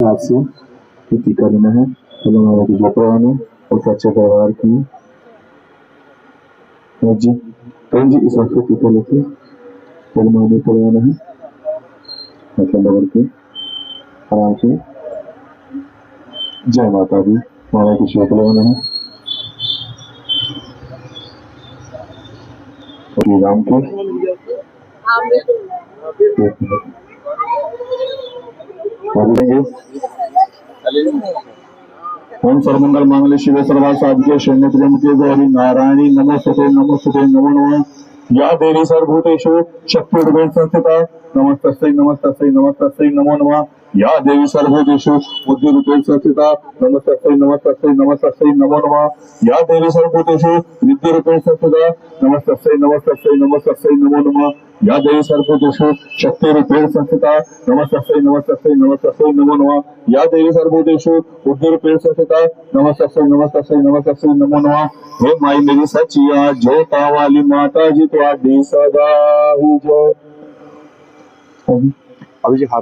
साथ से खेती करना है, माता की जो करवाना और सच्चे परिवार की जी जी इस वक्त टीका लेके माता करवाना है, मतलब के आराम से जय माता दी माता की शेख लेना है राम के ओम सर्वमंगल मांगल्ये शिवे सर्वार्थ साधिके शरण्ये त्र्यंबके गौरी नारायणी नमोस्तुते नमो नमः। या देवी सर्वभूतेषु शक्तिरूपेण संस्थिता नमस्तस्यै नमस्तस्यै नमस्तस्यै नमो नमः। या देवी सर्वभूतेषु बुद्धिरूपेण संस्थिता नमस्तस्यै नमस्तस्यै नमस्तस्यै नमो नमः। या देवी सर्वभूतेषु विद्यारूपेण संस्थिता नमस्तस्यै नमस्तस्यै नमस्तस्यै नमो नमः। या देवी सर्वभूतेषु शक्तिरूपेण संस्थिता नमस्तस्यै नमस्तस्यै नमस्तस्यै नमो नमः। या देवी सर्वभूतेषु बुद्धिरूपेण संस्थिता नमस्तस्यै नमस्तस्यै नमस्तस्यै नमो नमः। हे माई मेरी सचिया जोता वाली माता जी तो सदा ही जय। अभी जी हाथ